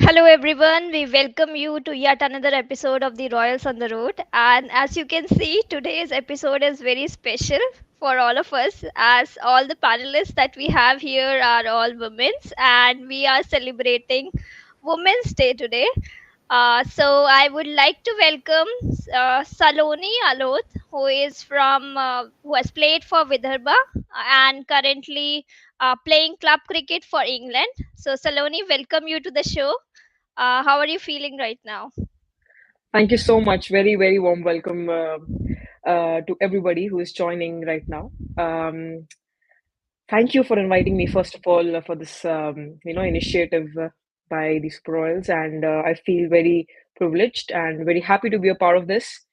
Hello everyone, we welcome you to yet another episode of the Royals on the Road. And as you can see, today's episode is very special for all of us, as all the panelists that we have here are all women, and we are celebrating Women's Day today. So I would like to welcome Saloni Alot, who has played for Vidarbha and currently playing club cricket for England. So Saloni, welcome you to the show. How are you feeling right now? Thank you so much. Very, very warm welcome to everybody who is joining right now. Thank you for inviting me, first of all, for this initiative by the Super Royals, and I feel very privileged and very happy to be a part of this.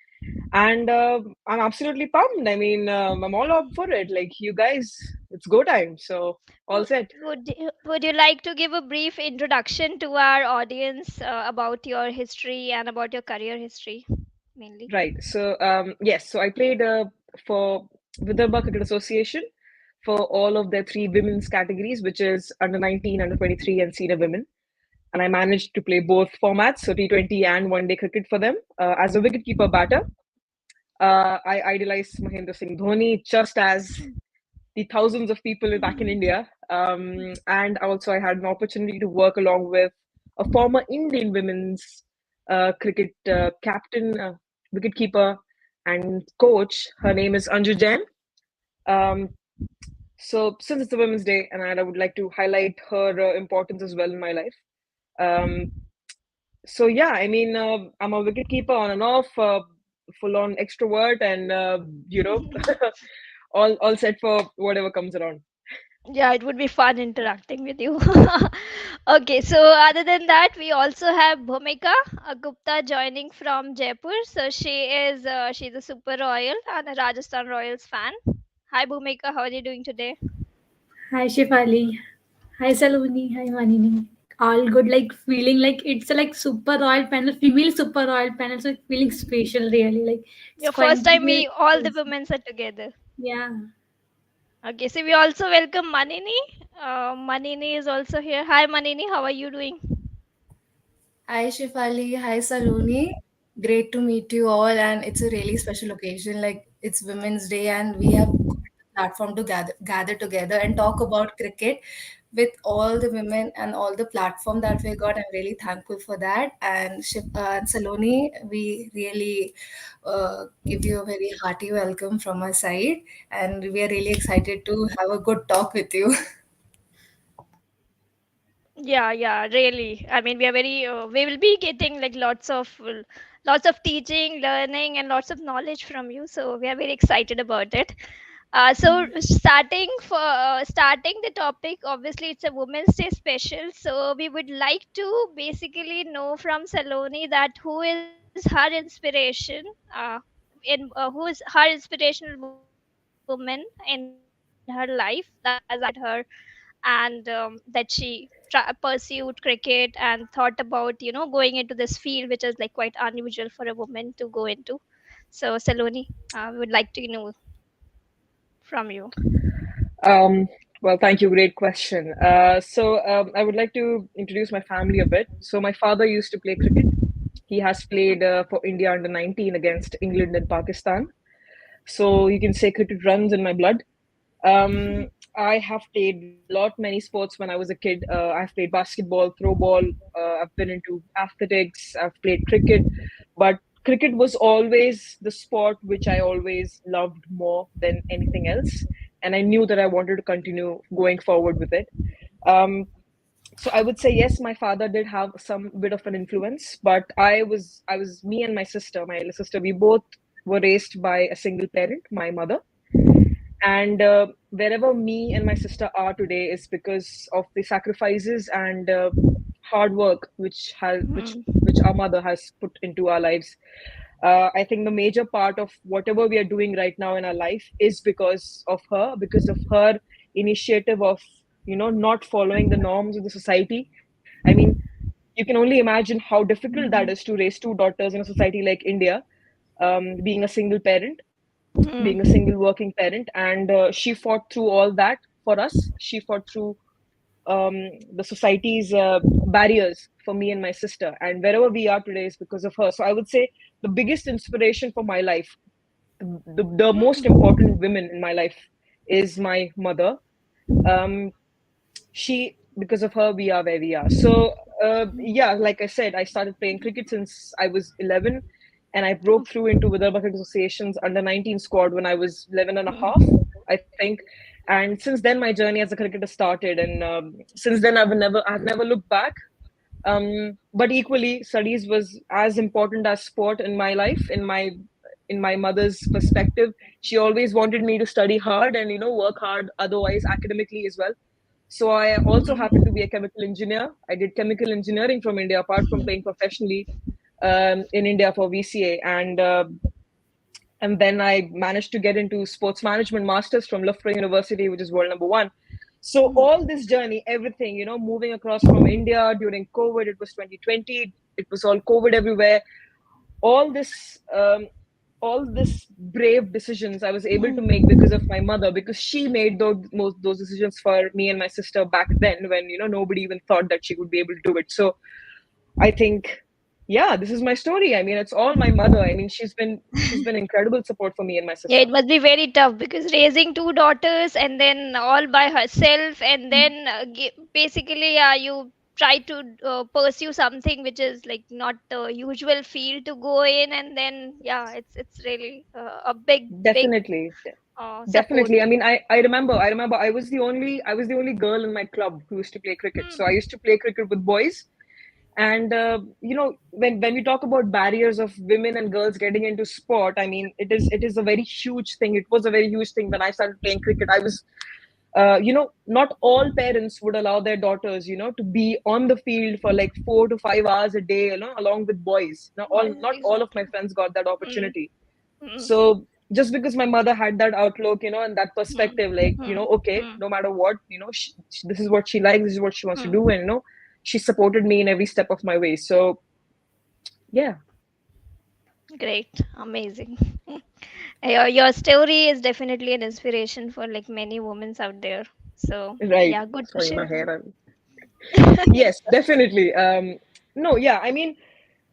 And I'm absolutely pumped. I mean, I'm all up for it. Like you guys, it's go time. So all set. Would you like to give a brief introduction to our audience about your history and about your career history, mainly? Right. So yes. So I played for Vidarbha Cricket Association for all of their three women's categories, which is under 19, under 23, and senior women. And I managed to play both formats, so T20 and one day cricket for them. As a wicketkeeper batter, I idolized Mahendra Singh Dhoni just as the thousands of people back in India. And also, I had an opportunity to work along with a former Indian women's cricket captain, wicketkeeper, and coach. Her name is Anju Jain. Um, so, since it's a Women's Day, and I would like to highlight her importance as well in my life. Um, so, yeah, I mean, I'm a wicketkeeper on and off, full on extrovert, and all set for whatever comes around. Yeah, it would be fun interacting with you. Okay, so other than that, we also have Bhumika Gupta joining from Jaipur. So she's a Super Royal and a Rajasthan Royals fan. Hi Bhumika, how are you doing today? Hi Shifali. Hi Saloni. Hi Manini. All good, like feeling like it's a like super royal panel, female super royal panel, so feeling special really. Like it's Your quite first time we all the women are together. yeah. Okay, so we also welcome Manini. Manini is also here. Hi Manini, how are you doing? Hi Shifali, hi Saloni. Great to meet you all, and it's a really special occasion. Like it's Women's Day, and we have got a platform to gather together and talk about cricket with all the women and all the platform that we got. I'm really thankful for that. And Saloni, we really give you a very hearty welcome from our side, and we are really excited to have a good talk with you. Yeah, yeah, really. I mean, we are very. We will be getting like lots of teaching, learning, and lots of knowledge from you. So we are very excited about it. So starting the topic, obviously it's a Women's Day special. So we would like to basically know from Saloni that who is her inspiration, who is her inspirational woman in her life that has inspired her and that she pursued cricket and thought about going into this field which is like quite unusual for a woman to go into. So Saloni, we would like to know from you. Um, well, thank you. Great question. I would like to introduce my family a bit. So, my father used to play cricket. He has played for India under 19 against England and Pakistan. So, you can say cricket runs in my blood. Um, I have played lot many sports when I was a kid. I've played basketball, throw ball. I've been into athletics. I've played cricket, but cricket was always the sport which I always loved more than anything else, and I knew that I wanted to continue going forward with it. Um, so I would say yes, my father did have some bit of an influence, but I was me and my sister, my elder sister, we both were raised by a single parent, my mother, and wherever me and my sister are today is because of the sacrifices and hard work which our mother has put into our lives. I think the major part of whatever we are doing right now in our life is because of her initiative of not following the norms of the society. I mean, you can only imagine how difficult that is to raise two daughters in a society like India, being a single parent, being a Hmm. single working parent, and she fought through all that for us. She fought through the society's barriers for me and my sister. And wherever we are today is because of her. So I would say the biggest inspiration for my life, the most important women in my life is my mother. Um, she, because of her, we are where we are. So yeah, like I said, I started playing cricket since I was 11, and I broke through into Vidarbha Cricket Association's under 19 squad when I was 11 and a half, I think. And since then my journey as a cricketer started, and since then I've never looked back. But equally, studies was as important as sport in my life. In my mother's perspective, she always wanted me to study hard and work hard otherwise academically as well. So I also happened to be a chemical engineer. I did chemical engineering from India, apart from playing professionally in India for VCA, and then I managed to get into sports management masters from Loughborough University, which is world number one. So all this journey, everything, moving across from India during COVID, it was 2020, it was all COVID everywhere. All this, all this brave decisions I was able to make because of my mother, because she made those decisions for me and my sister back then, when nobody even thought that she would be able to do it. So I think, yeah, this is my story. I mean, it's all my mother. I mean, she's been incredible support for me and my Yeah, sister. it must be very tough because raising two daughters and then all by herself, and then basically, you try to pursue something which is like not the usual field to go in, and then yeah, it's really a big Definitely, support. definitely. I mean, I remember I was the only girl in my club who used to play cricket. So I Hmm. used to play cricket with boys. And when we talk about barriers of women and girls getting into sport, I mean, it is a very huge thing. It was a very huge thing when I started playing cricket. I was not all parents would allow their daughters, to be on the field for like 4 to 5 hours a day, along with boys. Now, not all of my Exactly. friends got that Hmm. opportunity. Hmm. So just because my mother had that outlook, and that Hmm. perspective, like, Hmm. okay, Hmm. no matter what, this is what she likes, this is what she wants to Hmm. do, and she supported me in every step of my way. So yeah, Great, amazing. Your story is definitely an inspiration for like many women out there. So right. yeah, good to Sorry, my share. hair. Yes, definitely. No, yeah, I mean,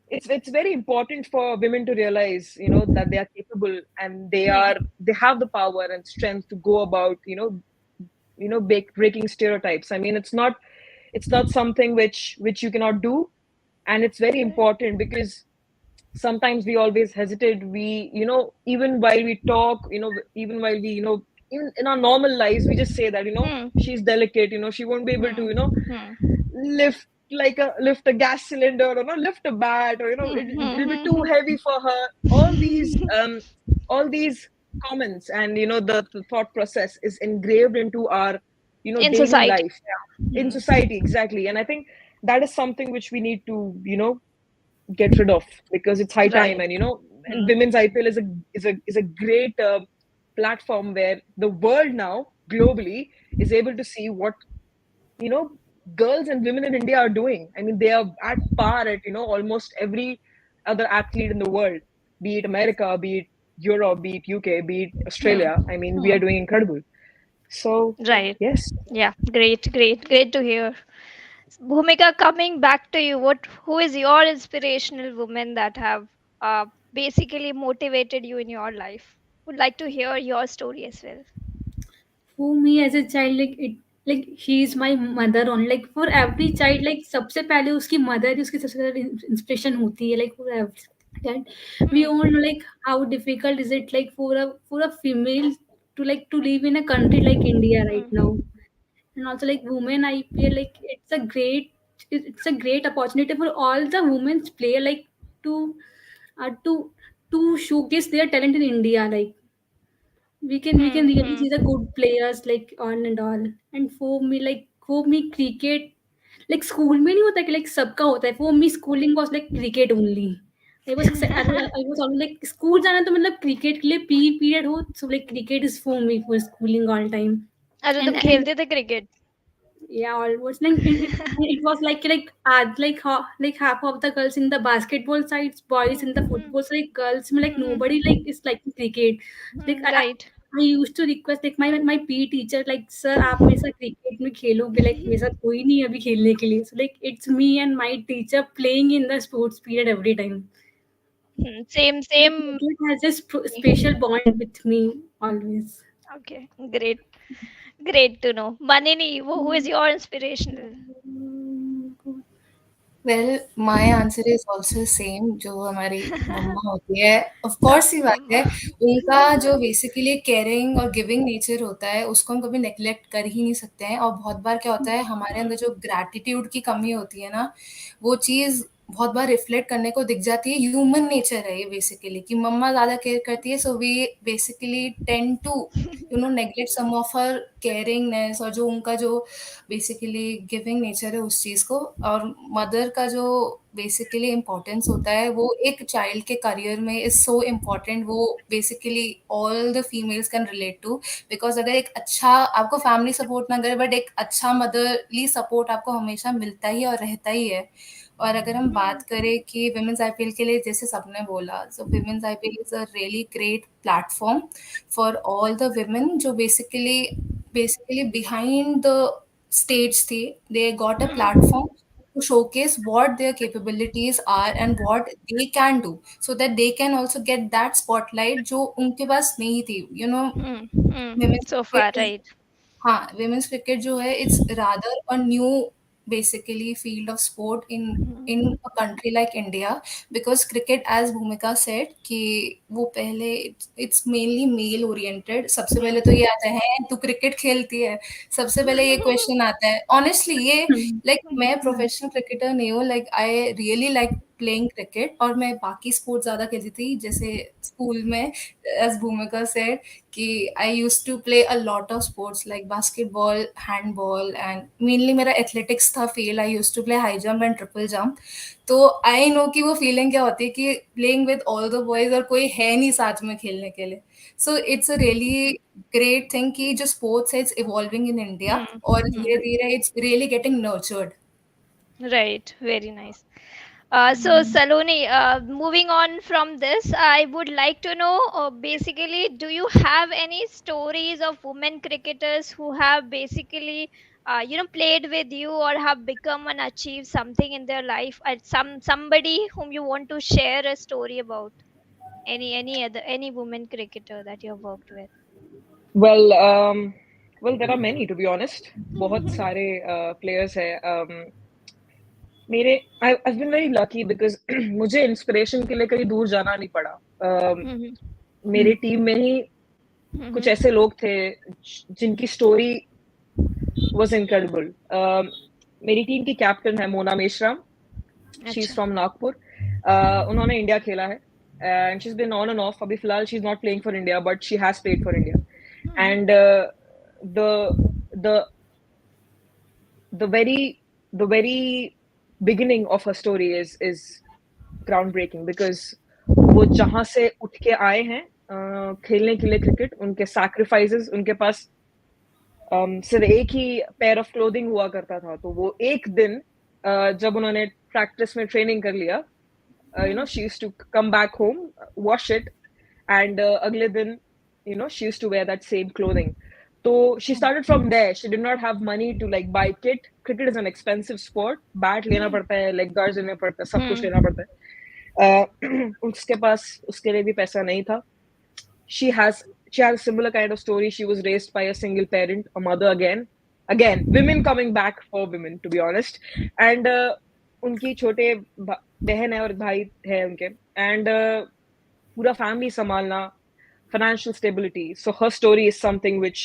it's very important for women to realize, that they are capable, and they have the power and strength to go about, breaking stereotypes. I mean, it's not something which you cannot do. And it's very Correct. important because sometimes we always hesitate. We, even while we talk, even while we, in our normal lives, we just say that, Hmm. she's delicate, she won't be able to, Hmm. Hmm. lift a gas cylinder, or no, lift a bat, or Hmm. it'll be Hmm. too heavy for her. All these comments, and the thought process is engraved into our In daily society. life in Hmm. society, exactly. And I think that is something which we need to get rid of, because it's high time. Right. And and Hmm. women's IPL is a great platform where the world now globally is able to see what you know girls and women in India are doing. I mean, they are at par at almost every other athlete in the world, be it America, be it Europe, be it UK, be it Hmm. Australia. I mean, we Hmm. are doing incredible. So Right. yes. Yeah. Great to hear. Bhumika, coming back to you, who is your inspirational woman that have basically motivated you in your life? Would like to hear your story as well. For me as a child, like she is my mother on, like for every child, like सबसे पहले उसकी mother ही उसकी सबसे ज़्यादा inspiration होती है, like for every that we Hmm. all know like how difficult is it like for a female to like to live in a country like India right now. Hmm. And also like women IPL, like it's a great opportunity for all the women's player, like to uh, to to showcase their talent in India. Like we can Hmm. really Hmm. see the good players like on and all. And for me cricket, like school में नहीं होता कि like सबका होता है, for me schooling was like cricket only. I was always like school जाना तो मतलब cricket के लिए PE period हो, so like cricket is for me for schooling all time. अच्छा तुम And खेलते थे cricket? yeah, almost like it was like half of the girls in the basketball sides, boys in the Hmm. football side, girls में like nobody like is like cricket. Like Hmm. Right. I used to request like my PE teacher like sir आप मेरे साथ cricket में खेलोगे like मेरे साथ कोई नहीं है अभी खेलने के लिए, so like it's me and my teacher playing in the sports period every time. Same, So same. cricket has a special bond with me always. Okay, great. Great to know. Manini, who is your inspirational? Well my answer is also same जो हमारी मम्मा होती है of course ही बात है उनका जो basically caring और giving nature होता है उसको हम कभी नेग्लेक्ट कर ही नहीं सकते हैं और बहुत बार क्या होता है हमारे अंदर जो ग्रैटिट्यूड की कमी होती है ना वो चीज़ बहुत बार रिफ्लेक्ट करने को दिख जाती है ह्यूमन नेचर है ये बेसिकली कि मम्मा ज़्यादा केयर करती है so we basically tend to neglect some of her caringness और जो उनका जो बेसिकली गिविंग नेचर है उस चीज़ को और मदर का जो बेसिकली इम्पोर्टेंस होता है वो एक चाइल्ड के करियर में इज सो इम्पोर्टेंट वो basically all the females can relate to because अगर एक अच्छा आपको फैमिली सपोर्ट ना करे बट एक अच्छा मदरली सपोर्ट आपको हमेशा मिलता ही और रहता ही है और अगर हम बात करें कि विमेंस आईपीएल के लिए जैसे सबने बोला so women's IPL is a really great platform for all the women जो basically behind the stage they got a platform to showcase what their capabilities are and what they can do so that they can also get that spotlight जो उनके पास नहीं थी women's So cricket far, is right. हाँ women's cricket जो है it's rather a new basically field of sport in a country like India because cricket as Bhumika said कि वो पहले it's mainly male oriented सबसे पहले तो ये आता है तू क्रिकेट खेलती है सबसे पहले ये क्वेश्चन आता है ऑनेस्टली ये लाइक मैं प्रोफेशनल क्रिकेटर नहीं हूँ like I really like playing cricket और मैं बाकी स्पोर्ट्स ज़्यादा खेलती थी जैसे स्कूल में एज भूमिका सेड कि I used to play a lot of sports like basketball handball and mainly मेरा एथलेटिक्स था field I used to play high jump and triple jump तो आई नो कि वो फीलिंग क्या होती है कि playing with all the boys और कोई है नहीं साथ में खेलने के लिए so it's a really great thing कि जो स्पोर्ट्स है इट्स इवॉल्विंग इन इंडिया और धीरे धीरे it's really getting nurtured Right, very nice. So, Saloni, moving on from this, I would like to know basically, do you have any stories of women cricketers who have basically, played with you or have become and achieved something in their life? Somebody whom you want to share a story about? Any women cricketer that you have worked with? Well, well, there are many to be honest. बहुत सारे players है. I've been very lucky because मुझे inspiration के लिए कहीं दूर जाना नहीं पड़ा. Mhm. मेरे टीम में ही कुछ Mhm. ऐसे लोग थे जिनकी स्टोरी was incredible. मेरी टीम की कैप्टन है मोना मेश्राम. She's अच्छा. from Nagpur. उन्होंने इंडिया खेला है and she's been on and off. अभी फिलहाल she's not playing for India, but she has played for India. Mhm. And the the the very beginning of her story is groundbreaking because वो जहां से उठ के आए हैं खेलने के लिए क्रिकेट उनके सैक्रिफाइसेस उनके पास सिर्फ एक ही पेयर ऑफ क्लोथिंग हुआ करता था तो वो एक दिन जब उन्होंने प्रैक्टिस में ट्रेनिंग कर लिया she used to come back home wash it and अगले दिन she used to wear that same clothing so she started from there she did not have money to like buy kit cricket is an expensive sport bat लेना पड़ता है leg guards लेना पड़ता है सब कुछ लेना पड़ता है उसके पास उसके लिए भी पैसा नहीं था she has a similar kind of story she was raised by a single parent a mother again women coming back for women to be honest and उनकी छोटे बहन है और भाई है उनके and पूरा family संभालना financial stability so her story is something which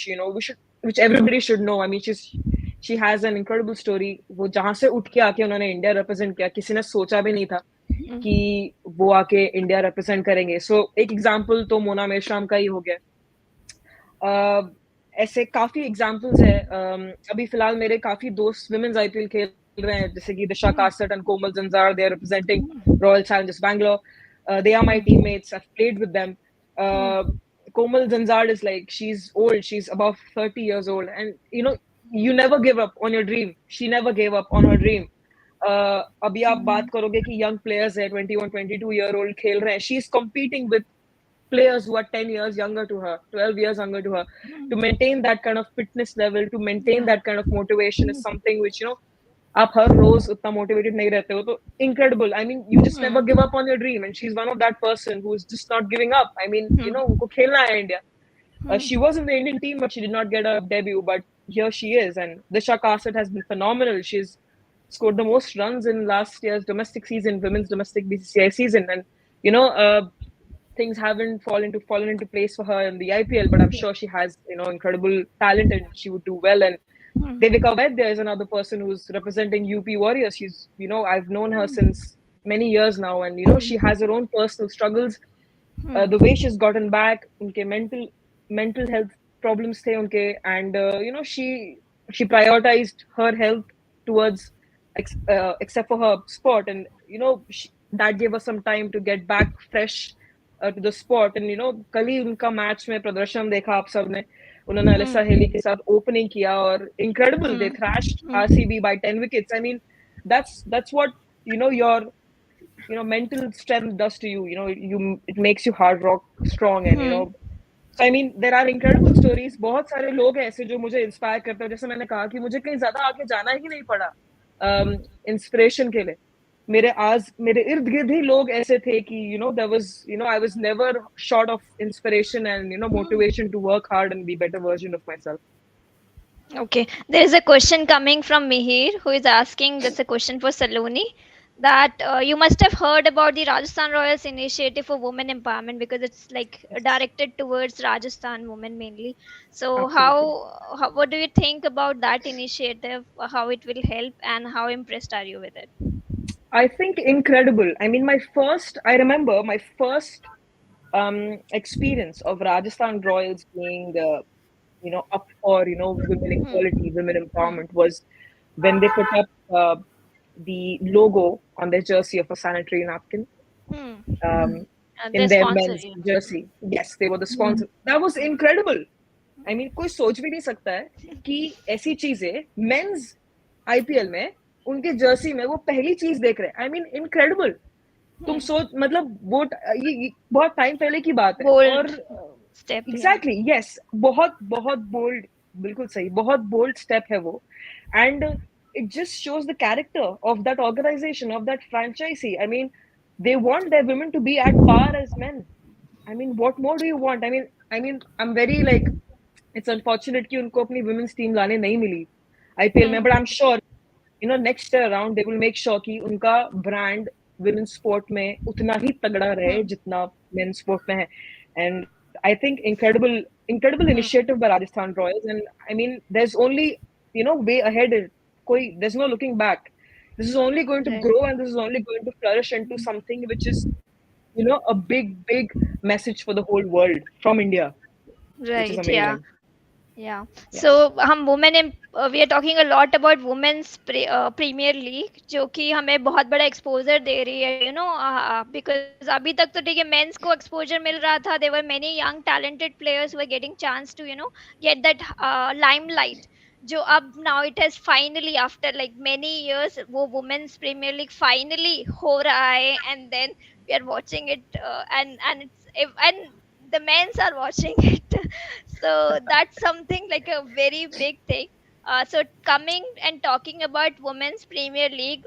which everybody should know I mean she has an incredible story वो जहां से उठ के आके उन्होंने इंडिया रिप्रेजेंट किया किसी ने सोचा भी नहीं था कि वो आके इंडिया रिप्रेजेंट करेंगे सो एक एग्जांपल तो मोना मेश्राम का ही हो गया ऐसे काफी एग्जांपल्स है अभी फिलहाल मेरे काफी दोस्त विमेंस आईपीएल खेल रहे हैं जैसे कि Disha Kasat and Komal Zanzad they are representing Royal Challengers Bangalore they are my teammates I've played with them Komal Zanzar is like she's old she's above 30 years old and you never give up on your dream she never gave up on her dream अभी आप बात करोगे कि young players है 21-22 year old खेल रहे हैं she is competing with players who are 10 years younger to her, 12 years younger to her. To maintain that kind of fitness level, to maintain Yeah. that kind of motivation is something which, आप हर रोज उतना motivated नहीं रहते हो, तो incredible. I mean, you just never give up on your dream, and she's one of that person who is just not giving up. I mean, उनको खेलना है India. She was in the Indian team, but she did not get a debut. But here she is, and Disha Kassett has been phenomenal. She's scored the most runs in last year's domestic season, women's domestic BCCI season, and you know, things haven't fallen into place for her in the IPL. But I'm sure she has incredible talent, and she would do well. And Devika Vaidya is another person who's representing UP Warriors. She's I've known her since many years now, and she has her own personal struggles. The way she's gotten back, उनके mental health problems थे उनके, and she prioritized her health towards except for her sport, and that gave us some time to get back fresh to the sport. And कल ही उनका match में प्रदर्शन देखा आप सब ने, उन्होंने अलिसा हेली के साथ ओपनिंग किया और incredible, they thrashed RCB by 10 wickets. I mean, that's what your mental strength does to you. It makes you hard rock strong, and so I mean there are incredible stories. बहुत सारे लोग हैं ऐसे जो मुझे inspire करते हैं. जैसे मैंने कहा कि मुझे कहीं ज्यादा आगे जाना ही नहीं पड़ा इंस्पिरेशन के लिए. मेरे इर्द गिर्द ही लोग ऐसे थे कि there was I was never short of inspiration and motivation to work hard and be better version of myself. Okay, there is a question coming from Mihir who is asking. That's a question for Saloni. That you must have heard about the Rajasthan Royals initiative for women empowerment, because it's like Yes, directed towards Rajasthan women mainly. So absolutely. what do you think about that initiative? How it will help, and how impressed are you with it? I think incredible. I mean, I remember my first experience of Rajasthan Royals being, up for, women equality, women empowerment was when they put up the logo on their jersey of a sanitary napkin Hmm. um, They in their sponsor men's you. jersey. Yes, they were the Yeah. sponsor. That was incredible. I mean, कोई सोच भी नहीं सकता है कि ऐसी चीजें mains IPL में उनके जर्सी में वो पहली चीज देख रहे हैं. I mean incredible. तुम सोच, मतलब वो ये बहुत टाइम पहले की बात है. और Bold step, yeah. Exactly yes, बहुत बहुत बोल्ड, बिल्कुल सही, बहुत बोल्ड स्टेप है वो. And it just shows the character of that organization, of that franchisee. I mean, they want their women to be at par as men. I mean, what more do you want? I'm very like, it's unfortunate कि उनको अपनी women's team लाने नहीं मिली IPL में, but I'm sure next year around they will make sure कि उनका brand women's sport में उतना ही तगड़ा रहे जितना men's sport में है. And I think incredible initiative by Rajasthan Royals. And I mean, there's only way ahead. There's no looking back. This is only going to Right. grow, and this is only going to flourish into something which is a big message for the whole world from India, which is Right, yeah. amazing. Yeah. So Yes, हम women we are talking a lot about women's Premier League, जो कि हमें बहुत बड़ा exposure दे रही है, because अभी तक तो ठीक है men's को exposure मिल रहा था. There were many young talented players who were getting chance to get that limelight. जो अब now it has finally, after like many years, वो women's Premier League finally हो रहा है, and then we are watching it, and the men's are watching it. So that's something like a very big thing. So coming and talking about women's Premier League,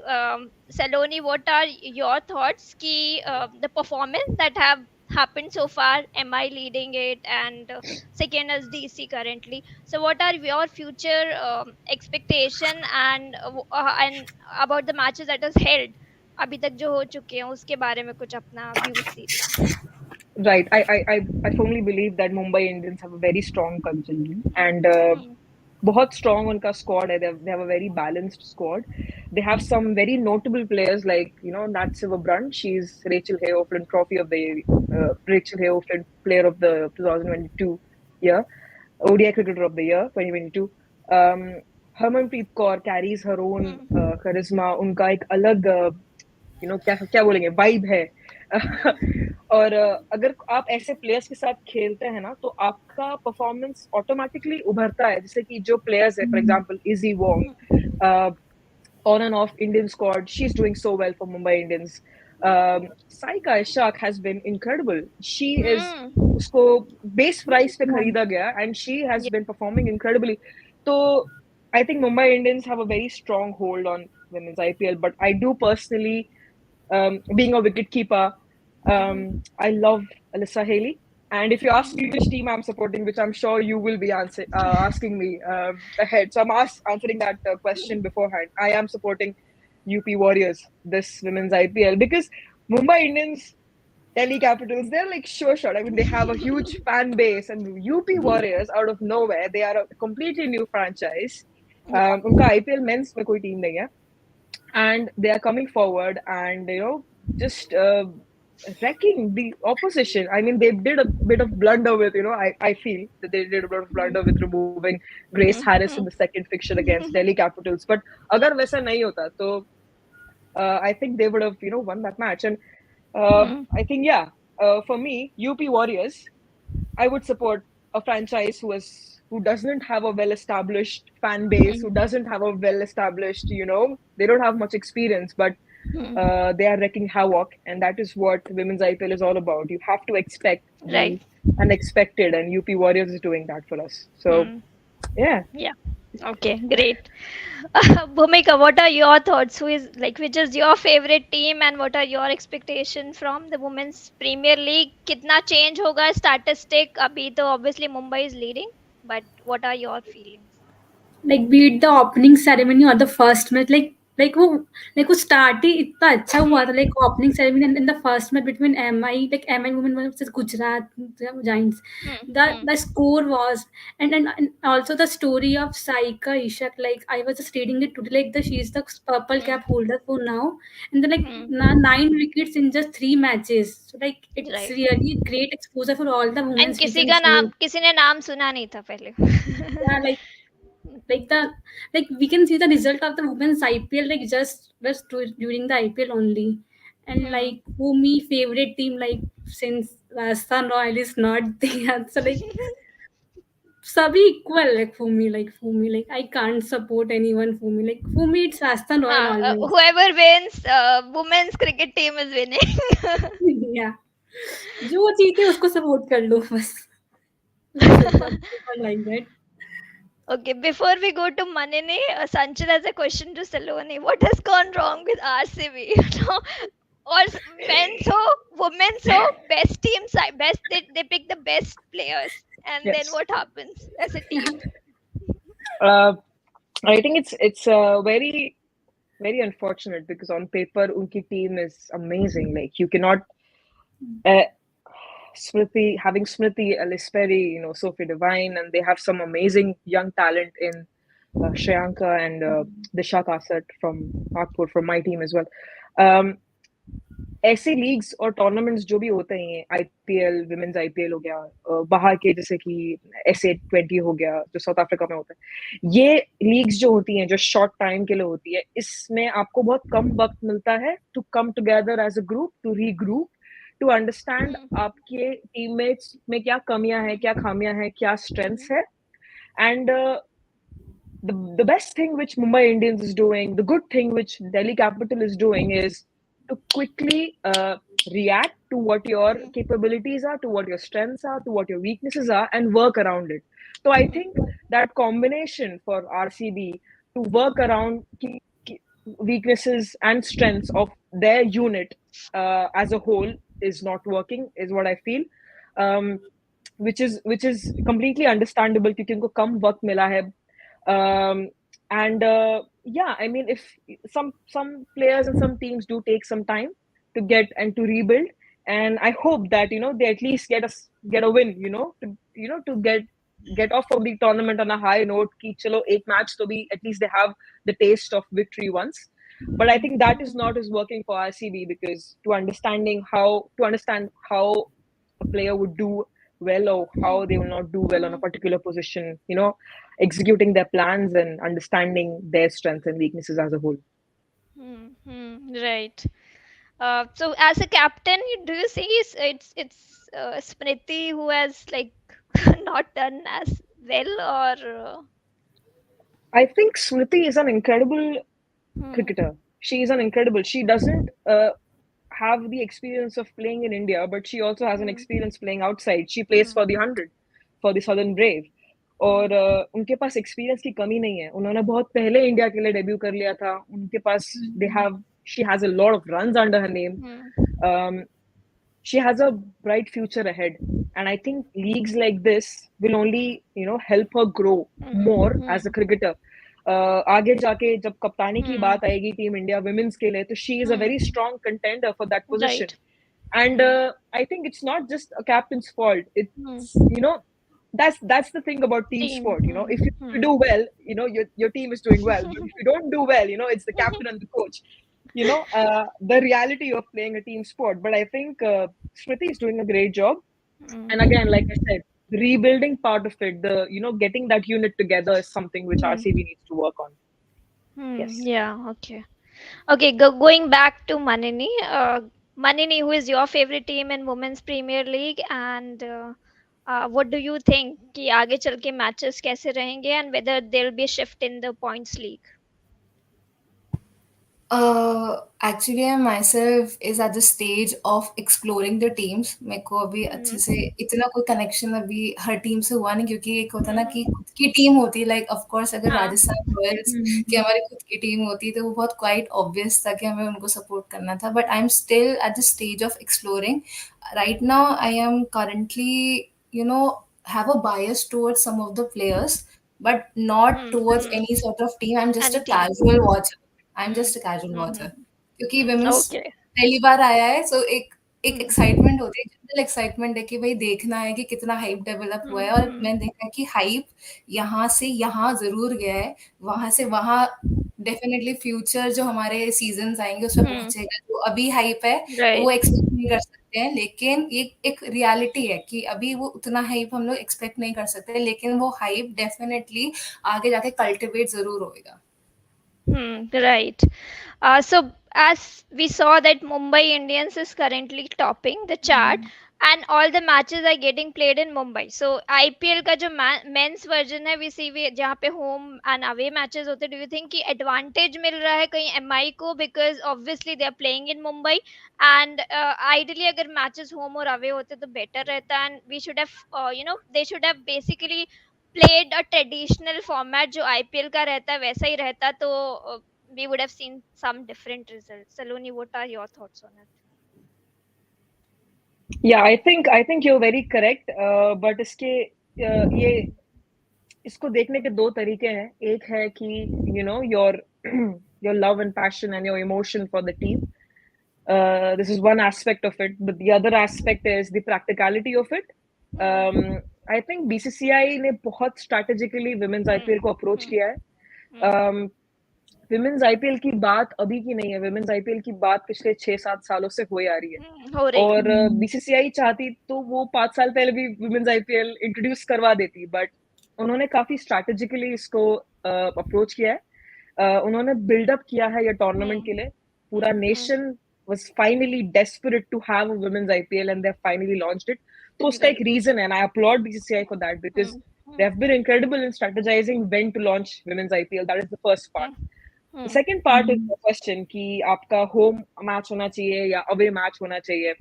Saloni, what are your thoughts? The performance that have happened so far, MI leading it, and second is DC currently. So what are your future expectation, and about the matches that is held अभी तक जो हो चुके हैं उसके बारे में कुछ अपना व्यूज दीजिए. right. I firmly believe that Mumbai Indians have a very strong contingent, and बहुत strong उनका squad है. They have a very balanced squad. They have some very notable players like Nat Silverbrand. She's Rachel Heo Flynn Trophy of the Rachel Heo Flynn Player of the 2022 year, ODI Cricketer of the Year 2022. Harmanpreet Kaur carries her own charisma. उनका एक अलग क्या बोलेंगे, vibe है. और अगर आप ऐसे प्लेयर्स के साथ खेलते हैं ना, तो आपका परफॉर्मेंस ऑटोमेटिकली उभरता है. जैसे कि जो प्लेयर्स है, for example easy Wong, on end of Indian squad, she is doing so well for Mumbai Indians. Saika Ishaq has been incredible. She is Hmm. उसको base price पे Yeah. खरीदा गया and she has Yeah. been performing incredibly. So I think Mumbai Indians have a very strong hold on women's IPL, but I do personally, being a wicket keeper, I love Alyssa Haley. And if you ask me which team I'm supporting, which I'm sure you will be asking me ahead, so answering that question beforehand. I am supporting UP Warriors this women's IPL because Mumbai Indians, Delhi Capitals, they're like sure shot. I mean, they have a huge fan base, and UP Warriors out of nowhere, they are a completely new franchise. उनका IPL men's में कोई team नहीं है, and they are coming forward and just wrecking the opposition. I mean, they did a bit of blunder with, I feel that they did a bit of blunder with removing Grace Harris in the second fixture against Delhi Capitals. But agar वैसा नहीं होता तो I think they would have won that match. And I think for me, UP Warriors, I would support a franchise who doesn't have a well established fan base, who doesn't have a well established, they don't have much experience, but they are wrecking havoc, and that is what women's IPL is all about. You have to expect Right. the unexpected, and UP Warriors is doing that for us. So yeah. Yeah. Okay, great. Bhumika, what are your thoughts? Which is your favorite team, and what are your expectations from the Women's Premier League? कितना change होगा statistic? अभी तो obviously Mumbai is leading, but what are your feelings? Like be it the opening ceremony or the first match, like वो start ही इतना अच्छा हुआ था, like opening ceremony and the first match between MI women versus Gujarat Giants. Hmm. The score was, and also the story of Saika Ishak. Like I was just reading it today, like she's the purple Hmm. cap holder for now, and then like Hmm. 9 wickets in just 3 matches. So like it's Right. really a great exposure for all the And women's regions. किसी ने नाम सुना नहीं था पहले. Yeah, like the like we can see the result of the women's IPL like during the IPL only. And Hmm. like who me favorite team, like since Rajasthan Royal is not there, so like सभी equal, like I can't support anyone for me it's Rajasthan Royal हाँ, always. whoever wins, women's cricket team is winning. Yeah, जो जीते उसको support कर लो बस. Like simple like that. Okay, before we go to Manini, Sanchit has a question to Saloni. What has gone wrong with RCB? Or men's ho, women's ho, best teams, best they pick the best players, and then Yes. what happens as a team? uh, I think it's very very unfortunate because on paper unki team is amazing. Like you cannot uh, Smriti, Alisperi, Sophie Devine, and they have some amazing young talent in Shreyanka and Disha Kasat from Nagpur, from my team as well. Um, ऐसे leagues और tournaments जो भी होते हैं, IPL, women's IPL हो गया, बाहर के जैसे कि SA20 हो गया जो साउथ अफ्रीका में होता है, ये लीग्स जो होती हैं जो शॉर्ट टाइम के लिए होती है, इसमें आपको बहुत कम वक्त मिलता है to come together as a group, to regroup, to understand आपके टीममेट्स में क्या कमियां हैं, क्या खामियां हैं, क्या स्ट्रेंथ्स है. And the best thing which Mumbai Indians is doing, the good thing which Delhi Capital is doing is to quickly react to what your capabilities are, to what your strengths are, to what your weaknesses are, and work around it. So I think that combination for RCB to work around weaknesses and strengths of their unit as a whole is not working, is what I feel. Um, which is completely understandable क्योंकि उनको कम वक्त मिला है. And yeah, I mean, if some players and some teams do take some time to get and to rebuild, and I hope that they at least get a win, to get off from the tournament on a high note. Ki chalo ek match to be at least they have the taste of victory once. But I think that is not is working for RCB because to understand how a player would do well or how they will not do well on a particular position, executing their plans and understanding their strengths and weaknesses as a whole. Right. So as a captain, do you see it's Smriti who has like not done as well, or I think Smriti is an incredible hmm, cricketer. She is an incredible. She doesn't have the experience of playing in India, but she also has an Hmm. experience playing outside. She plays Hmm. for the 100, for the Southern Brave. और Hmm. उनके पास experience की कमी नहीं है. उन्होंने बहुत पहले India के लिए डेब्यू कर लिया था. उनके पास they have she has a lot of runs under her name. Hmm. Um, she has a bright future ahead, and I think leagues like this will only help her grow Hmm. more Hmm. as a cricketer. आगे जाके जब कप्तानी की Hmm. बात आएगी team India women's के लिए तो she is a Hmm. Very strong contender for that Right. Position. And Hmm. I think it's not just a captain's fault. Hmm. It's that's the thing about team Team. sport. Hmm. If you Hmm. do well, your team is doing well. But if you don't do well, it's the captain and the coach. The reality of playing a team sport. But I think Smriti is doing a great job. And Hmm. again, like I said, rebuilding part of it, the getting that unit together is something which Hmm. RCB needs to work on. Hmm. Yes. Yeah. Okay. Okay. Going back to Manini. Manini, who is your favorite team in Women's Premier League, and what do you think कि आगे चल के matches कैसे रहेंगे and whether there will be a shift in the points league? Actually, I myself is at the stage of exploring the teams. मेरे को अभी अच्छे Hmm. से इतना कोई connection अभी हर टीम से हुआ नहीं क्योंकि एक होता है ना कि Hmm. खुद की टीम होती है like of course अगर हाँ. राजस्थान रॉयल्स की हमारी खुद की टीम होती तो वो बहुत quite obvious था कि हमें उनको support करना था. But I'm still at the stage of exploring. Right now, I am currently have a bias towards some of the players, but not Hmm. towards Hmm. any sort of team. I'm just a And team. casual watcher. I am Hmm. Just a casual Hmm. Watcher Hmm. क्योंकि women's Okay. पहली बार आया है सो एक एक Hmm. Excitement होती है general excitement है कि भाई देखना है कि कितना हाइप डेवलप हुआ है Hmm. और Hmm. मैंने देखा है कि हाइप यहाँ से यहाँ जरूर गया है वहां से वहां डेफिनेटली फ्यूचर जो हमारे सीजन्स आएंगे उसमें Hmm. पहुंचेगा जो अभी हाइप है वो Right. एक्सपेक्ट नहीं कर सकते हैं लेकिन ये एक रियलिटी है कि अभी वो उतना हाइप हम लोग एक्सपेक्ट नहीं कर सकते लेकिन वो हाइप डेफिनेटली आगे जाके कल्टिवेट जरूर होएगा. Right. So as we saw that Mumbai Indians is currently topping the chart and all the matches are getting played in Mumbai. So IPL का जो men's version है we जहाँ पे home and away matches होते do you think कि advantage मिल रहा है कहीं MI को because obviously they are playing in Mumbai and ideally अगर matches home और away होते तो better रहता and we should have they should have basically played a traditional format जो IPL का रहता है वैसा ही रहता तो we would have seen some different results. Saloni, what are your thoughts on it? Yeah, I think you're very correct. But इसके ये इसको देखने के दो तरीके हैं. एक है कि your your love and passion and your emotion for the team. This is one aspect of it, but the other aspect is the practicality of it. Hmm. I think BCCI ने बहुत strategically women's Hmm. IPL को approach Hmm. किया है. Hmm. Women's IPL की बात अभी की नहीं है. विमेन्स आईपीएल की बात पिछले 6-7 सालों से हुई आ रही है. हो रही है. और बीसीसीआई चाहती तो वो 5 साल पहले भी वुमेन्स आईपीएल इंट्रोड्यूस करवा देती, बट उन्होंने काफी स्ट्रैटेजिकली इसको अप्रोच किया है. उन्होंने बिल्डअप किया है ये टूर्नामेंट के Hmm. लिए. पूरा Hmm. Hmm. Nation was finally desperate to have a women's IPL and they finally launched it. तो उसका एक Right. reason है and I applaud BCCI for that because Hmm. they Hmm. have been incredible in strategizing when to launch women's IPL. That is the first part. Hmm. The Hmm. second part is the question कि आपका home match होना चाहिए या away match होना चाहिए.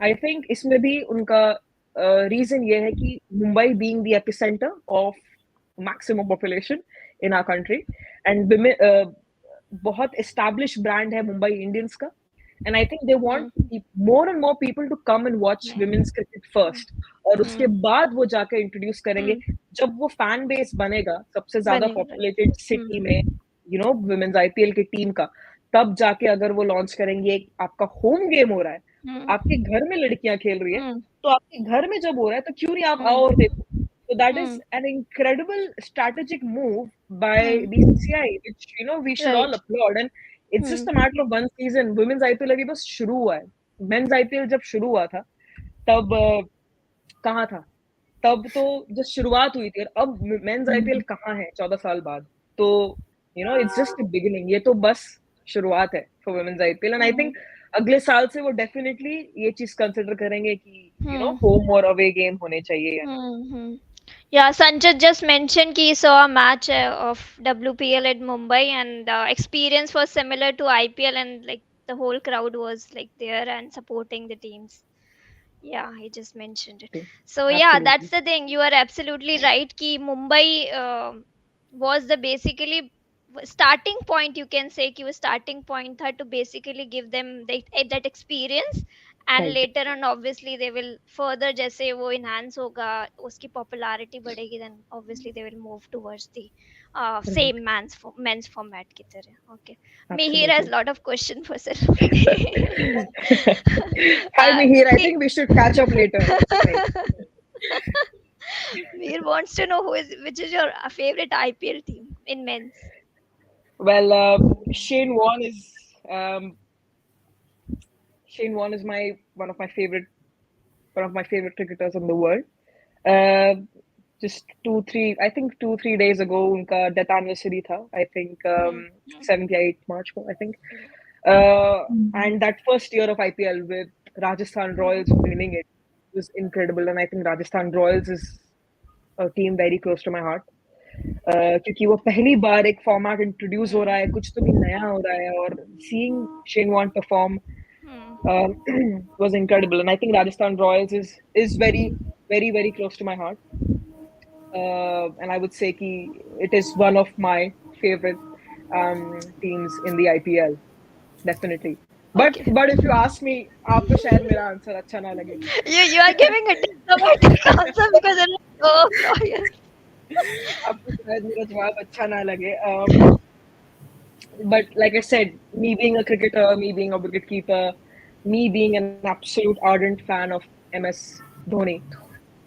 I think इसमें भी उनका reason ये है कि Mumbai being the epicenter of maximum population in our country and women, बहुत established brand है Mumbai Indians का. And I think they want Hmm. more and more people to come and watch Hmm. women's cricket first. और उसके Hmm. बाद वो जाकर introduce करेंगे. Hmm. जब वो फैन बेस बनेगा सबसे ज्यादा बनेगा. Populated Hmm. सिटी में वुमेन्स आईपीएल की टीम का, तब जाके अगर वो लॉन्च करेंगे. एक आपका होम गेम हो रहा है, Hmm. आपके घर में लड़कियां खेल रही है, Hmm. तो आपके घर में जब हो रहा है तो क्यों नहीं आप आओ और Hmm. देखो. So that is Hmm. an incredible strategic move by Hmm. BCCI, which we should all Right. applaud. And it's Hmm. just a matter of one season. Women's IPL अभी बस शुरू हुआ है. Men's IPL जब शुरू हुआ था तब कहाँ था. तब तो जस्ट शुरुआत हुई थी. और अब मेंस आईपीएल कहाँ है 14 साल बाद. तो इट्स जस्ट द बिगिनिंग. ये तो बस शुरुआत है for women's IPL. And I Hmm. Think अगले साल से वो डेफिनेटली ये चीज कंसिडर करेंगे कि Hmm. होम और अवे गेम होने चाहिए या नहीं. Hmm. Yeah, Sanjay just mentioned he saw a match of WPL at Mumbai and the experience was similar to IPL and like the whole crowd was like there and supporting the teams. Yeah, he just mentioned it. So yeah, that's Absolutely. the thing. You are absolutely right. Ki Mumbai was the basically starting point. You can say कि वो starting point था to basically give them that experience, and Right. later on obviously they will further जैसे वो enhance होगा, उसकी popularity बढ़ेगी, then obviously they will move towards the Right. same men's format की तरह. Okay, Mihir has Absolutely. lot of question for Saloni. Hi, Mihir. I See. think we should catch up later tonight. Veer wants to know which is your favorite IPL team in men's. Well, Shane Warne is um, Shane Warne is my one of my favorite cricketers in the world. Uh, just 2 3 days ago उनका death anniversary था. I think Hmm. Hmm. 7th या 8th March को, I think. Yeah. And that first year of IPL with Rajasthan Hmm. Royals winning it was incredible. And I think Rajasthan Royals is a team very close to my heart. क्योंकि वो पहली बार एक format introduce हो रहा है, कुछ तो भी नया हो रहा है, और seeing Shane Warne perform Hmm. uh, was incredible. And I think Rajasthan Royals is very close to my heart. And I would say कि it is one of my favorite teams in the IPL, definitely. Okay. But if you ask me, आपको शायद मेरा answer अच्छा ना लगे. You are giving a diplomatic answer because you're so loyal. आपको शायद मेरा जवाब अच्छा ना लगे. But like I said, me being a cricketer, me being a wicketkeeper, me being an absolute ardent fan of MS Dhoni,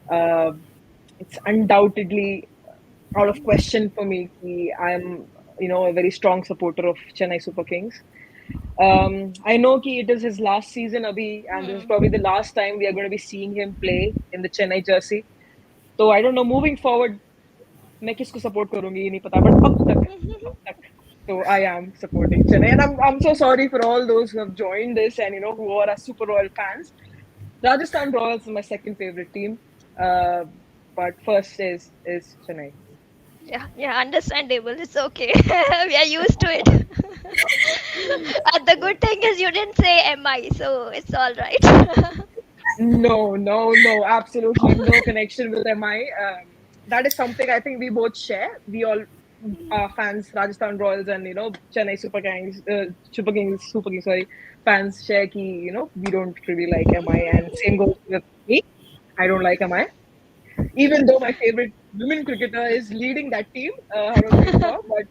uh, it's undoubtedly out of question for me. I'm, a very strong supporter of Chennai Super Kings. I know कि it is his last season abhi, and this is Hmm. probably the last time we are going to be seeing him play in the Chennai jersey. So I don't know. Moving forward, मैं किसको support करूंगी ये नहीं पता. But अब तक, so I am supporting Chennai, and I'm so sorry for all those who have joined this and who are super Royal fans. Rajasthan Royals is my second favorite team, uh, but first is Chennai. Yeah, yeah, understandable. It's okay. We are used to it. And the good thing is you didn't say MI, so it's all right. No, absolutely no connection with MI. That is something I think we both share. We all are fans, Rajasthan Royals and Chennai Super Kings, sorry, fans share ki we don't really like MI, and same goes with me. I don't like MI, even though my favorite women cricketer is leading that team, Harmanpreet Kaur. But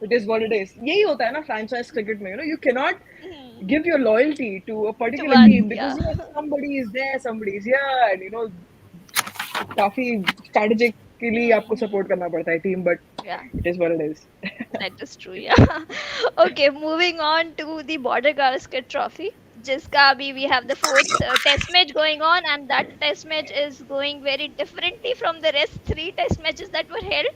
it is what it is. यही होता है ना franchise cricket में. You cannot Hmm. give your loyalty to a To particular one, team yeah. because somebody is there, somebody is here, and काफी strategically आपको Hmm. support करना पड़ता है team, but Yeah. it is what it is. That is true, yeah. Okay, moving on to the Border Gavaskar Trophy. जिसका अभी we have the fourth test match going on, and that test match is going very differently from the rest three test matches that were held,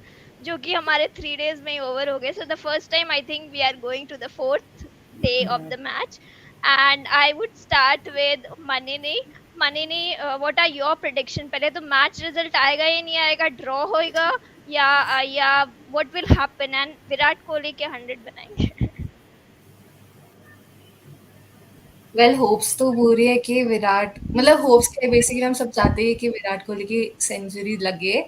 जो कि हमारे 3 days में ही over हो गए. So the first time I think we are going to the fourth day of Yeah. the match, and I would start with Manini. Manini, what are your prediction? पहले तो match result आएगा या नहीं आएगा, draw होएगा या what will happen, and Virat Kohli के 100 बनाएंगे. वेल होप्स तो पूरी है कि विराट मतलब होप्स के बेसिकली हम सब चाहते हैं कि विराट कोहली की सेंचुरी लगे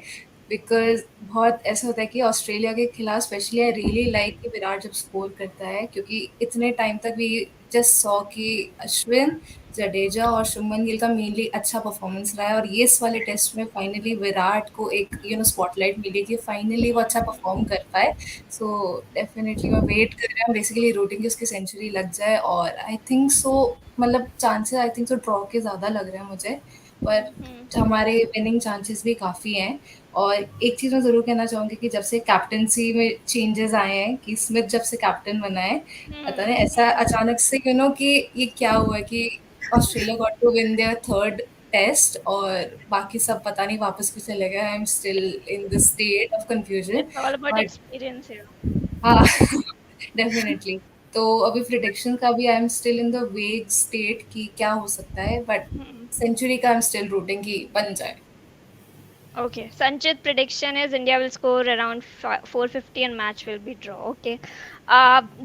बिकॉज बहुत ऐसा होता है कि ऑस्ट्रेलिया के खिलाफ स्पेशली आई रियली लाइक कि विराट जब स्कोर करता है क्योंकि इतने टाइम तक वी जस्ट सॉ कि अश्विन जडेजा और शुभमन गिल का मेनली अच्छा परफॉर्मेंस रहा है और ये इस वाले टेस्ट में फाइनली विराट को एक स्पॉटलाइट मिली कि फाइनली वो अच्छा परफॉर्म कर पाए सो डेफिनेटली मैं वेट कर रही हूँ बेसिकली रूटिंग की उसकी सेंचुरी लग जाए और आई थिंक सो मतलब chances I think so draw के ज़्यादा लग रहे हैं मुझे पर हमारे विनिंग चांसेस भी काफ़ी हैं और एक चीज़ मैं ज़रूर कहना चाहूँगी कि जब से कैप्टनसी में चेंजेस आए हैं कि स्मिथ जब से कैप्टन बना है पता नहीं ऐसा अचानक से कि ये क्या हुआ है कि Australia got to win their third test और बाकी सब पता नहीं वापस क्यों चले गए I am still in the state of confusion It's all about but experience here. हाँ डेफिनेटली तो अभी प्रिडिक्शन का भी I am still in the vague state कि क्या हो सकता है बट Hmm. सेंचुरी का आई एम स्टिल रूटिंग की बन जाए Okay, Sanchit prediction is India will score around 450 and match will be draw. Okay.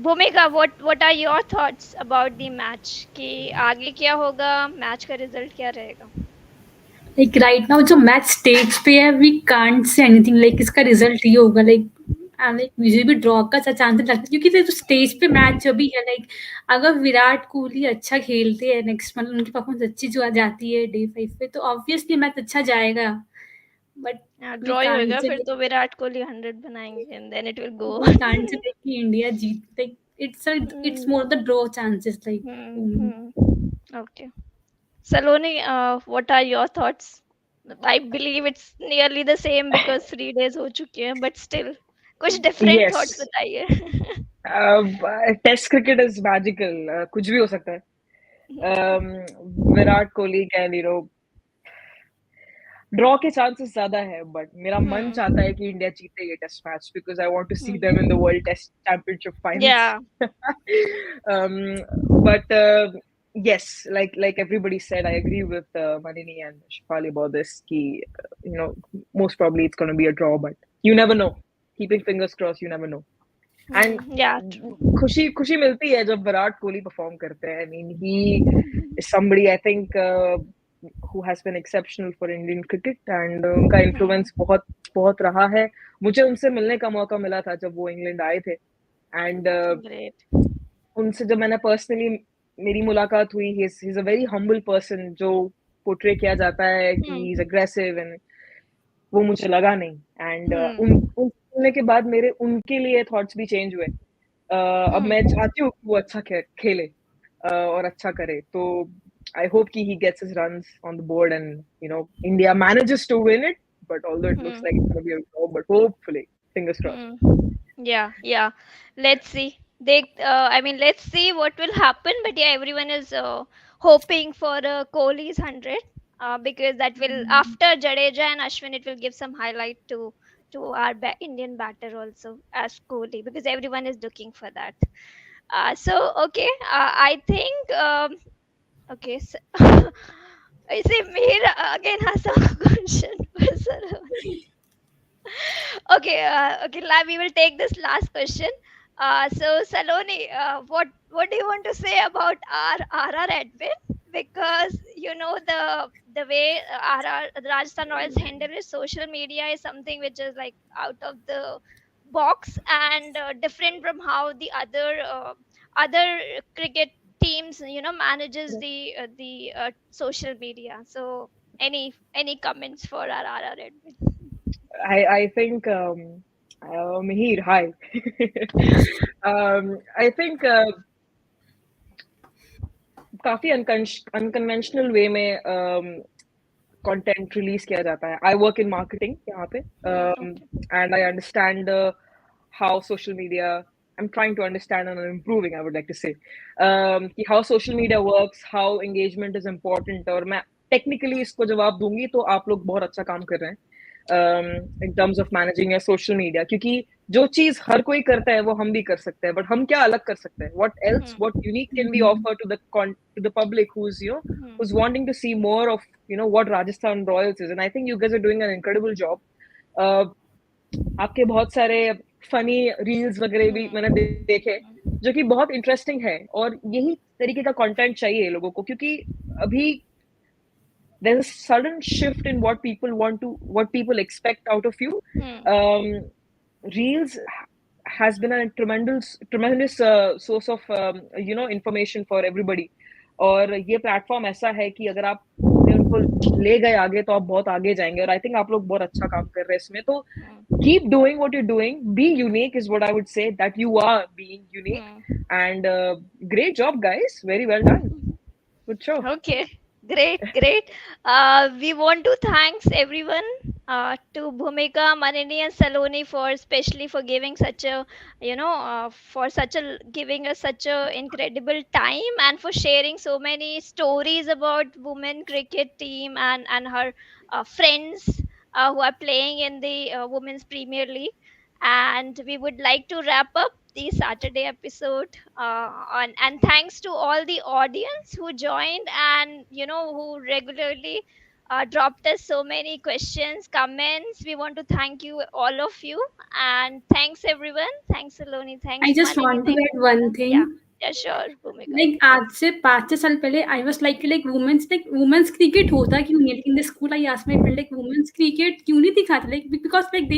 भूमिका, what are your thoughts about the match कि आगे क्या होगा, मैच का रिजल्ट क्या रहेगा? लाइक राइट नाउ जो मैच स्टेज पे है we can't say anything like इसका रिजल्ट ये होगा लाइक लाइक मुझे भी ड्रॉ का चांस लगता है क्योंकि जो स्टेज पे मैच अभी है लाइक अगर विराट कोहली अच्छा खेलते हैं नेक्स्ट मतलब उनकी परफॉर्मेंस अच्छी जो आ जाती है डे 5 पे तो ऑब्वियसली मैच अच्छा जाएगा बट वी ड्रॉ ही कांट होएगा से फिर तो, विराट कोहली 100 बनाएंगे and then it will go. We can't say like कि इंडिया जीत like it's more the draw chances like Okay. Saloni, what are your thoughts? I believe it's nearly the same because 3 days हो चुके हैं, but still कुछ different thoughts Yes. बताइए. Test cricket is magical, कुछ भी हो सकता है. विराट कोहली कैन ड्रॉ के चांसेस ज्यादा है, बट मेरा मन चाहता है कि इंडिया जीते ये test match because I want to see them in the world test championship finals. Yeah. But yes, like everybody said, I agree with Manini and Shifali about this. Ki, most probably it's going to be a draw, but you never know. Keeping fingers crossed, you never know. And Yeah, true. खुशी खुशी मिलती है जब Virat Kohli perform करते हैं. I mean, he is somebody I think who has been exceptional for Indian cricket, and उनका influence बहुत बहुत रहा है. मुझे उनसे मिलने का मौका मिला था जब वो इंग्लैंड आए थे, and Great. उनसे जब मैंने पर्सनली मेरी मुलाकात हुई, he is a very humble person जो पोर्ट्रे किया जाता है कि he is aggressive, and वो मुझे लगा नहीं. एंड उन सुनने के बाद मेरे उनके लिए थॉट्स भी चेंज हुए. अब मैं चाहती हूँ कि वो अच्छा खेले और अच्छा करे. तो आई होप कि he gets his runs on the board and India manages to win it, but although it looks like it's going to be a draw, but hopefully fingers crossed. Yeah, yeah. Let's see. I mean, let's see what will happen. But yeah, everyone is hoping for Kohli's 100 because that will, after Jadeja and Ashwin, it will give some highlight to our Indian batter also as Kohli because everyone is looking for that. So okay, I think okay. So, see, Mira again has a question for Saroni. Okay, okay, we will take this last question. So Saloni, what do you want to say about our RR admin? Because the way RR Rajasthan Royals handle his social media is something which is like out of the box and different from how the other cricket teams manages the social media. So any comments for our RR admin? I think Mihir, hi. I think काफी unconventional वे में content release किया जाता है. I work in marketing यहाँ पे, and I understand how social media, I'm trying to understand and I'm improving, I would like to say, how social media works, how engagement is important. और मैं technically इसको जवाब दूंगी तो आप लोग बहुत अच्छा काम कर रहे हैं in terms of managing your social media, क्योंकि जो चीज हर कोई करता है वो हम भी कर सकते हैं, but हम क्या अलग कर सकते हैं? What unique can we offer to the public who's wanting to see more of what Rajasthan Royals is? And I think you guys are doing an incredible job. आपके बहुत सारे फनी रील्स वगैरह भी मैंने देखे जो कि बहुत इंटरेस्टिंग है, और यही तरीके का कंटेंट चाहिए लोगों को, क्योंकि अभी there's a sudden shift in what people expect out of you. Reels has been a tremendous source of information for everybody. और ये प्लेटफॉर्म ऐसा है कि अगर आप उनको ले गए आगे तो आप बहुत आगे जाएंगे, और आई थिंक आप लोग बहुत अच्छा काम कर रहे हैं इसमें. तो keep doing what you're doing, be unique is what I would say, that you are being unique. And great job guys, very well done, good show. Okay, great. We want to thanks everyone, to Bhumika, Manini, and Saloni for especially for giving such a giving us such a incredible time and for sharing so many stories about women cricket team and her friends who are playing in the women's Premier League. And we would like to wrap up the Saturday episode and thanks to all the audience who joined and who regularly dropped us so many questions, comments. We want to thank you, all of you. And thanks, everyone. Thanks, Saloni. I Thanks, just Malini. want to Thanks, add Bhumika. one Yeah, thing. yeah, sure, Bhumika. Like आज से 5-6 साल पहले I was like women's cricket होता क्यों नहीं है? Like in the school I asked my friend like women's cricket क्यों नहीं दिखाते? Like because like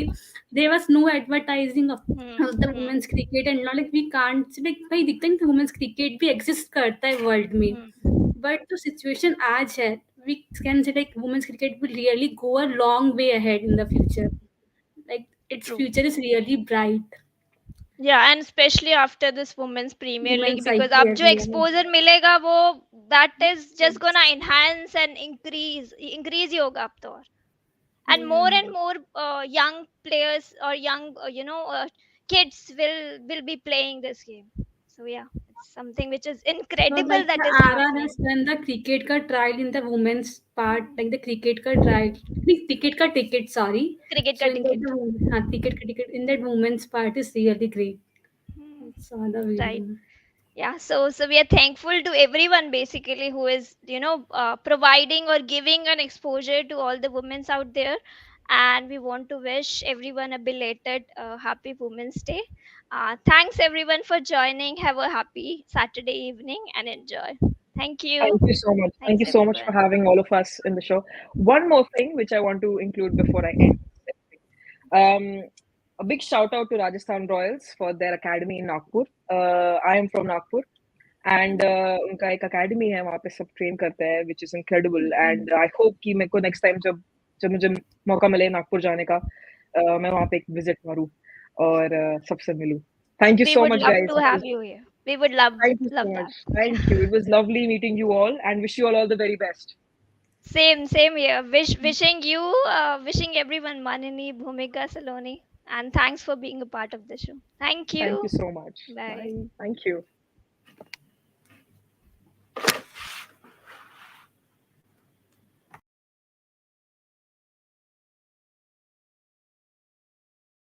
there was no advertising Hmm, of the hmm, women's cricket and not like we can't like भाई दिखता नहीं वुमेन्स क्रिकेट भी exist करता है world में। hmm. बट जो सिचुएशन आज है, we can say like women's cricket will really go a long way ahead in the future. Like it's True. Future is really bright. Yeah, and especially after this women's Premier League, women's because अब IPL जो या exposure मिलेगा वो that is just yes gonna enhance and increase ही होगा अब तो और या and more young players or young kids will be playing this game. So yeah, it's something which is So incredible like that the is RR happening. has done the cricket ka trial in the women's part, like the cricket ka trial, cricket ka ticket, sorry. Cricket So ka in that ticket. cricket ka ticket in that women's part is really great. Hmm, I saw the right. video. Yeah, so we are thankful to everyone basically who is providing or giving an exposure to all the women out there, and we want to wish everyone a belated happy Women's Day. Thanks everyone for joining. Have a happy Saturday evening and enjoy. Thank you. Thank you so much. Thank Thanks you so much for everyone. having all of us in the show. One more thing which I want to include before I end. A big shout out to Rajasthan Royals for their academy in Nagpur. I am from Nagpur, and उनका एक academy है वहाँ पे सब train करते हैं, which is incredible. And I hope कि मेरे को next time जब जब मुझे मौका मिले नागपुर जाने का, मैं वहाँ पे एक visit मारूँ और सबसे मिलूँ. Thank you We so would much, love guys. to have you here. We would Thank you so love much. that. Thank you. It was lovely meeting you all, and wish you all the very best. Same here. Wishing you, wishing everyone, Manini, Bhumika, Saloni, and thanks for being a part of the show. Thank Thank you you. so much. Bye. Bye. Thank you.